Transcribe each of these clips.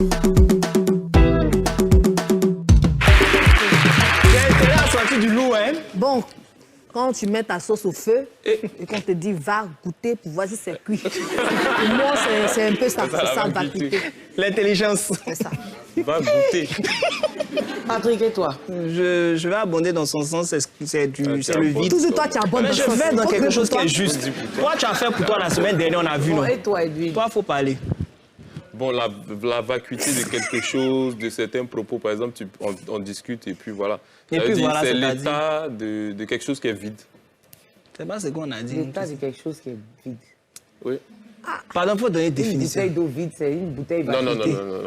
T'es là sorti du loup, hein? Bon, quand tu mets ta sauce au feu et qu'on te dit va goûter pour voir si c'est cuit. Pour moi, c'est un peu ça. C'est ça, va goûter. L'intelligence. C'est ça. Va goûter. Patrick, et toi? Je vais abonder dans son sens, c'est le vide. Toujours toi, tu abondes Mais dans je son vais dans sens. quelque chose qui est juste. Toi, tu as fait pour toi la semaine dernière, on a vu, non? Et toi, Edwin? Toi, il faut parler. Bon, la vacuité de quelque chose, de certains propos, par exemple, on discute et puis voilà. Et Ça veut puis dire, voilà, c'est c'est-à-dire l'état de quelque chose qui est vide. C'est pas ce qu'on a dit. L'état de quelque chose qui est vide. Oui. Pardon, il faut donner une Une définition. bouteille d'eau vide, c'est une bouteille Non, non, non, vacuité. non, non,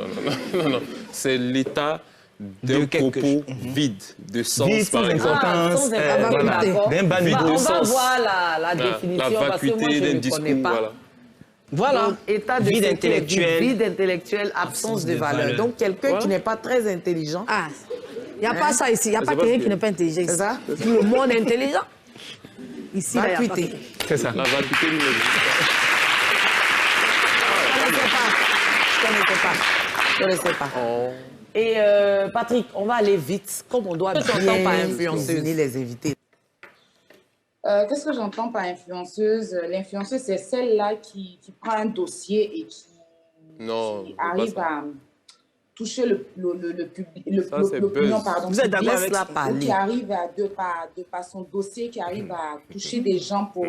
non, non, non. C'est l'état d'un De quelque propos vide, de sens, Vide, sans par exemple. importance. sans importance, Voilà. d'accord. D'un ban vide On de va sens. voir la La définition, parce que moi, vacuité je d'un ne discours, connais pas. voilà. Voilà. Donc, état de Vide ce qui est intellectuel. vide intellectuel, absence de valeur. valeur. Donc, quelqu'un Voilà. qui n'est pas très intelligent. Ah, il n'y a pas ça ici. Il n'y a pas pas quelqu'un ce qui n'est pas intelligent. C'est ça? Tout le monde est intelligent. Ici, là, il y a pas Vacuité. ça. C'est ça. La vacuité numérique. Je ne connaissais pas. Oh. Et Patrick, on va aller vite, comme on doit bien désigner les invités. Qu'est-ce que j'entends par influenceuse? L'influenceuse, c'est celle-là qui prend un dossier et qui Non, arrive à toucher Ça, c'est l'opinion, buzz. pardon. Vous êtes d'accord avec Laisse-la ça? parler. Qui arrive de par son dossier, qui arrive à toucher des gens pour...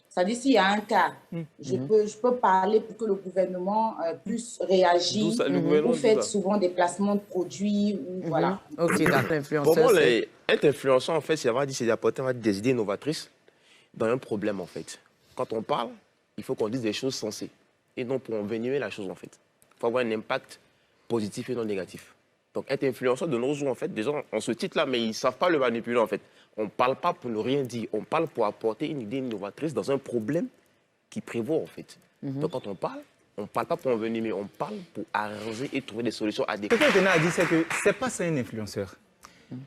C'est-à-dire, s'il y a un cas, je peux parler pour que le gouvernement puisse réagir. D'où ça, le gouvernement, Vous d'où faites ça? souvent des placements de produits, ou voilà. Ok, d'accord, Pour influenceur. moi, c'est- être influenceur, en fait, c'est d'apporter des idées novatrices dans un problème, en fait. Quand on parle, il faut qu'on dise des choses sensées et non pour envenimer la chose, en fait. Il faut avoir un impact positif et non négatif. Donc, être influenceur de nos jours, en fait, des gens ont ce titre-là, mais ils ne savent pas le manipuler, en fait. On ne parle pas pour ne rien dire. On parle pour apporter une idée innovatrice dans un problème qui prévaut, en fait. Donc, quand on ne parle pas pour envenimer, on parle pour arranger et trouver des solutions Ce adéquates. que je tenais à dire, c'est que c'est pas ça un influenceur.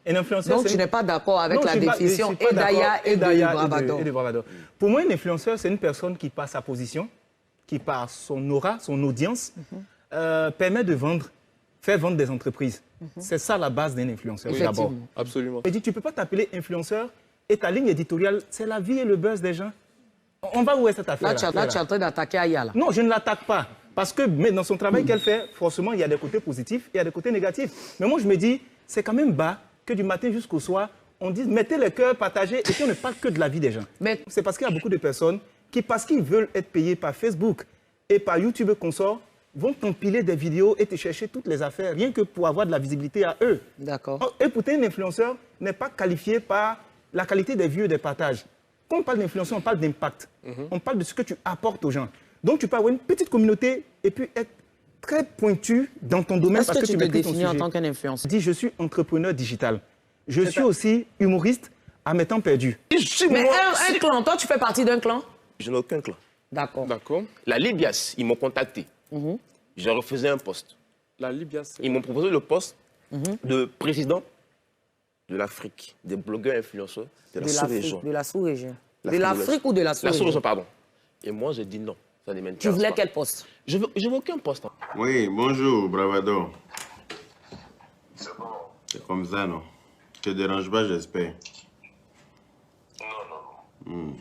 Un influenceur, Donc, c'est tu n'es pas d'accord avec Non, la je suis pas- définition je suis pas Edaya d'accord. et de Edaya Bravador. et de Bravador. Pour moi, un influenceur, c'est une personne qui, par sa position, qui, par son aura, son audience, permet de vendre, faire vendre des entreprises. C'est ça la base d'un influenceur, Oui, d'abord. absolument. Je dis, tu ne peux pas t'appeler influenceur et ta ligne éditoriale, c'est la vie et le buzz des gens. On va où est cette affaire Là, tu es en train d'attaquer Aya. Non, je ne l'attaque pas. Parce que mais dans son travail qu'elle fait, forcément, il y a des côtés positifs et il y a des côtés négatifs. Mais moi, je me dis, c'est quand même bas que du matin jusqu'au soir, on dise, mettez les cœurs, partagez, et puis on ne parle que de la vie des gens. Mais- C'est parce qu'il y a beaucoup de personnes qui, parce qu'ils veulent être payés par Facebook et par YouTube consort, vont t'empiler des vidéos et te chercher toutes les affaires, rien que pour avoir de la visibilité à eux. D'accord. Oh, et pourtant, un influenceur n'est pas qualifié par la qualité des vues et des partages. Quand on parle d'influenceur, on parle d'impact. On parle de ce que tu apportes aux gens. Donc, tu peux avoir une petite communauté et puis être très pointu dans ton domaine Est-ce parce que que tu te maîtrises ton définis en sujet. tant qu'un influenceur? Je dis, je suis entrepreneur digital. Je suis aussi humoriste à mes temps perdus. Mais un clan, toi, tu fais partie d'un clan? Je n'ai aucun clan. D'accord. D'accord. La Libias, ils m'ont contacté. Je refusé un poste. La Libye, c'est... Ils m'ont proposé le poste de président de l'Afrique, des blogueurs influenceurs de la sous-région. De la sous-région. De L'Afrique l'Afrique ou de la La sous-région? sous-région, pardon. Et moi, j'ai dit non, ça ne m'intéresse Tu voulais pas. quel poste? Je veux aucun poste. Hein. Oui, bonjour, Bravado. C'est comme ça, non? Je te dérange pas, j'espère. Non.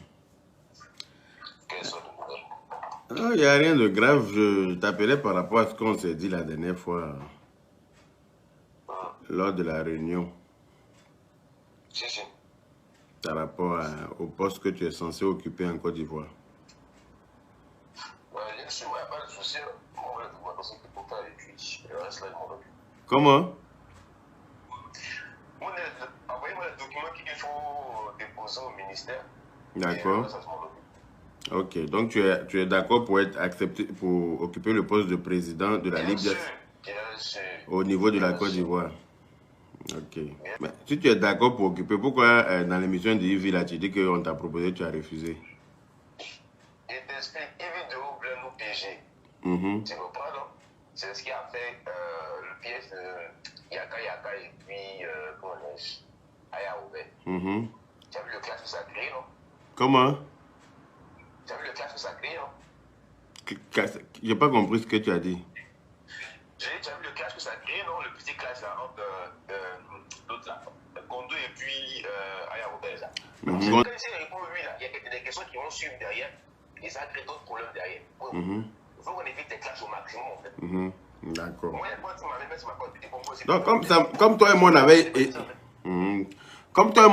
Non, il n'y a rien de grave. Je t'appelais par rapport à ce qu'on s'est dit la dernière fois lors de la réunion. Par rapport au poste que tu es censé occuper en Côte d'Ivoire. Comment? Envoyez-moi les documents qu'il faut déposer au ministère. D'accord. Ok, donc tu es d'accord pour être accepté, pour occuper le poste de président de la Libye au niveau de la Côte d'Ivoire. Ok. Mais si tu es d'accord pour occuper, pourquoi dans l'émission de Yves, là, tu dis qu'on t'a proposé, tu as refusé? Je t'explique, Yves de Oublen ou PG. Tu comprends, non? C'est ce qui a fait le pièce de Yaka Yaka et puis, comment dirais-je, Aya Oubé. Tu as vu le clash que ça a créé, non? Comment? Tu as vu le clash que ça a créé, non? J'ai pas compris ce que tu as dit. J'ai déjà vu le clash que ça a créé, non? Le petit clash là, entre l'autre là, Gondo et puis Aya Robert. Quand il répond lui là, il y a des questions qui vont suivre derrière et ça crée d'autres problèmes derrière. Il faut qu'on évite les clashs au maximum en fait. D'accord. Moi, tu m'avais mis sur ma côté, donc, comme toi et moi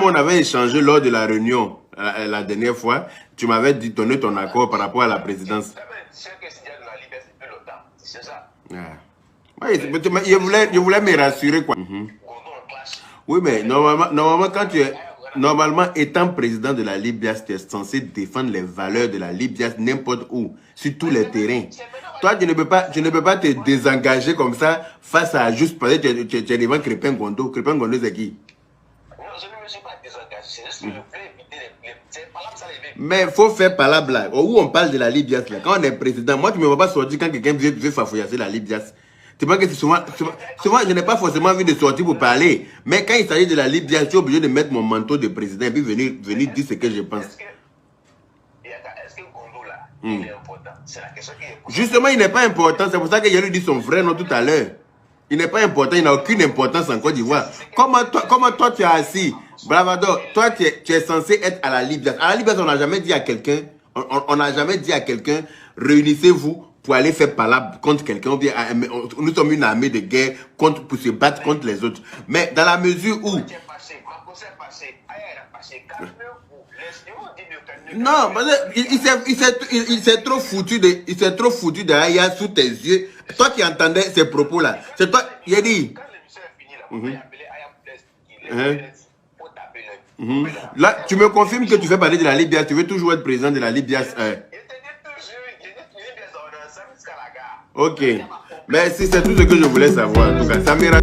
on avait échangé lors de la réunion la dernière fois, tu m'avais donné ton accord par rapport à la présidence. C'est ça. Oui, je voulais me rassurer quoi. Oui, mais normalement quand tu es étant président de la Libias, tu es censé défendre les valeurs de la Libias n'importe où, sur tous les terrains. Toi, tu ne peux pas te désengager comme ça face à juste parce que tu es devant Crépin Gondo. Crépin Gondo, c'est qui? Non, je ne me suis pas désengagé. C'est juste que je voulais éviter les palabres, ça les... Mais il faut faire palabre là. Où on parle de la Libias là. Quand on est président, moi, tu ne me vois pas sortir quand quelqu'un veut fafouillasser la Libias. C'est pas que c'est souvent, je n'ai pas forcément envie de sortir pour parler. Mais quand il s'agit de la Libias, je suis obligé de mettre mon manteau de président et puis venir dire ce que je pense. Est-ce que Gondo là, il est important? C'est la question qui est importante. Justement, il n'est pas important. C'est pour ça que j'ai lui dit son vrai nom tout à l'heure. Il n'est pas important. Il n'a aucune importance en Côte d'Ivoire. Comment toi tu es assis? Bravado, toi tu es censé être à la Libias. À la Libias, on n'a jamais dit à quelqu'un, réunissez-vous pour aller faire palabre contre quelqu'un. Nous sommes une armée de guerre pour se battre contre les autres. Mais dans la mesure où... Non, il s'est trop foutu de Aya sous tes yeux. Toi qui entendais ces propos-là, c'est toi, il a dit... Là, tu me confirmes que tu fais parler de la Libias, tu veux toujours être président de la Libias. Ok, mais si c'est tout ce que je voulais savoir, en tout cas, ça m'ira.